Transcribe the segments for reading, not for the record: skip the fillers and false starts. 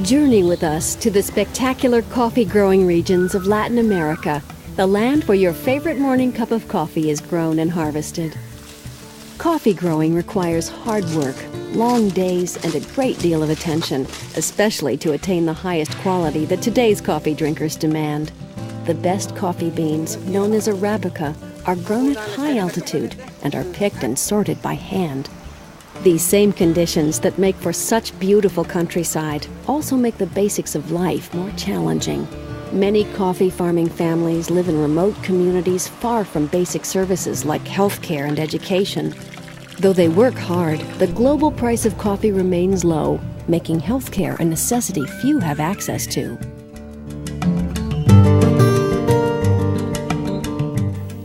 Journey with us to the spectacular coffee-growing regions of Latin America, the land where your favorite morning cup of coffee is grown and harvested. Coffee growing requires hard work, long days, and a great deal of attention, especially to attain the highest quality that today's coffee drinkers demand. The best coffee beans, known as Arabica, are grown at high altitude and are picked and sorted by hand. These same conditions that make for such beautiful countryside also make the basics of life more challenging. Many coffee farming families live in remote communities far from basic services like healthcare and education. Though they work hard, the global price of coffee remains low, making healthcare a necessity few have access to.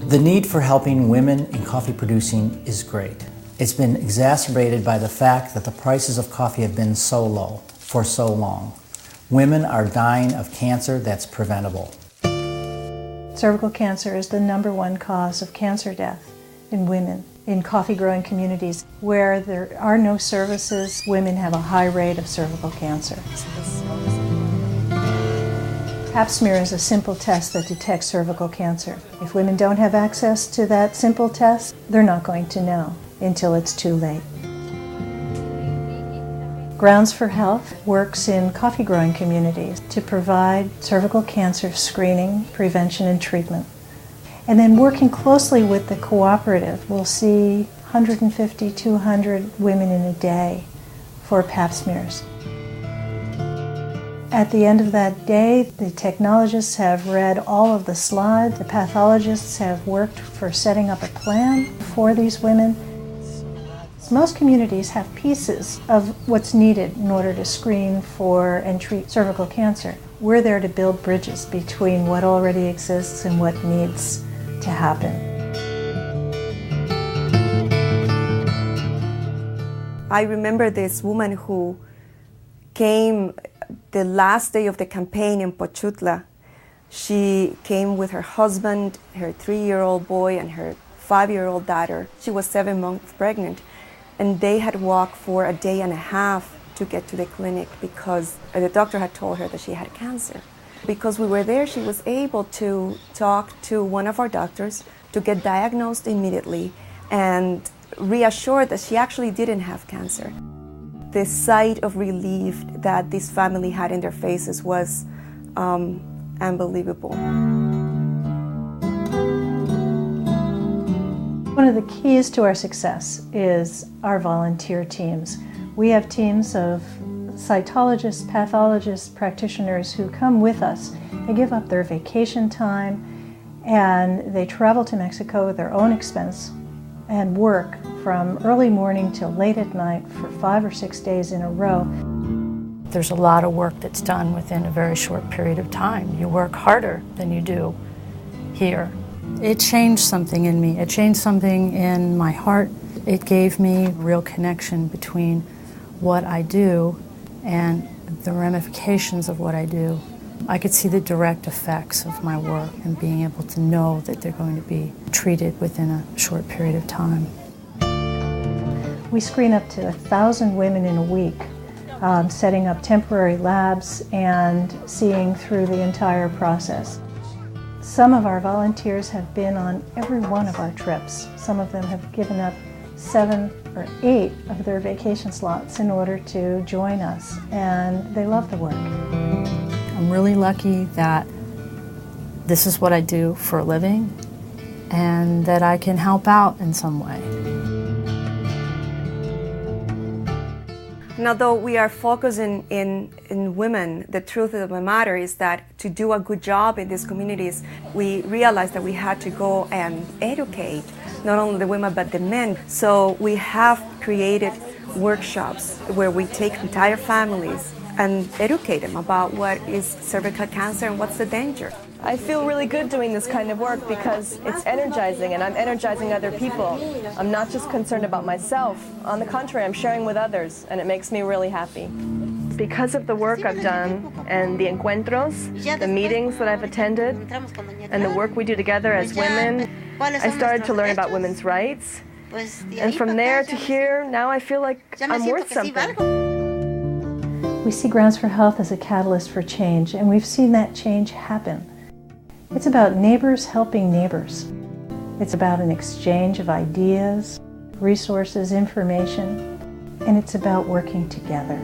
The need for helping women in coffee producing is great. It's been exacerbated by the fact that the prices of coffee have been so low for so long. Women are dying of cancer that's preventable. Cervical cancer is the #1 cause of cancer death in women in coffee-growing communities. Where there are no services, women have a high rate of cervical cancer. Pap smear is a simple test that detects cervical cancer. If women don't have access to that simple test, they're not going to know until it's too late. Grounds for Health works in coffee-growing communities to provide cervical cancer screening, prevention, and treatment. And then working closely with the cooperative, we'll see 150, 200 women in a day for Pap smears. At the end of that day, the technologists have read all of the slides. The pathologists have worked for setting up a plan for these women. Most communities have pieces of what's needed in order to screen for and treat cervical cancer. We're there to build bridges between what already exists and what needs to happen. I remember this woman who came the last day of the campaign in Pochutla. She came with her husband, her 3-year-old boy, and her 5-year-old daughter. She was 7 months pregnant. And they had walked for a day and a half to get to the clinic because the doctor had told her that she had cancer. Because we were there, she was able to talk to one of our doctors to get diagnosed immediately and reassured that she actually didn't have cancer. The sight of relief that this family had in their faces was unbelievable. One of the keys to our success is our volunteer teams. We have teams of cytologists, pathologists, practitioners who come with us. They give up their vacation time and they travel to Mexico at their own expense and work from early morning till late at night for 5 or 6 days in a row. There's a lot of work that's done within a very short period of time. You work harder than you do here. It changed something in me. It changed something in my heart. It gave me a real connection between what I do and the ramifications of what I do. I could see the direct effects of my work and being able to know that they're going to be treated within a short period of time. We screen up to 1,000 women in a week, setting up temporary labs and seeing through the entire process. Some of our volunteers have been on every one of our trips. Some of them have given up 7 or 8 of their vacation slots in order to join us, and they love the work. I'm really lucky that this is what I do for a living and that I can help out in some way. And although we are focusing in women, the truth of the matter is that to do a good job in these communities, we realized that we had to go and educate not only the women but the men. So we have created workshops where we take entire families and educate them about what is cervical cancer and what's the danger. I feel really good doing this kind of work because it's energizing and I'm energizing other people. I'm not just concerned about myself. On the contrary, I'm sharing with others and it makes me really happy. Because of the work I've done and the encuentros, the meetings that I've attended, and the work we do together as women, I started to learn about women's rights. And from there to here, now I feel like I'm worth something. We see Grounds for Health as a catalyst for change, and we've seen that change happen. It's about neighbors helping neighbors. It's about an exchange of ideas, resources, information, and it's about working together.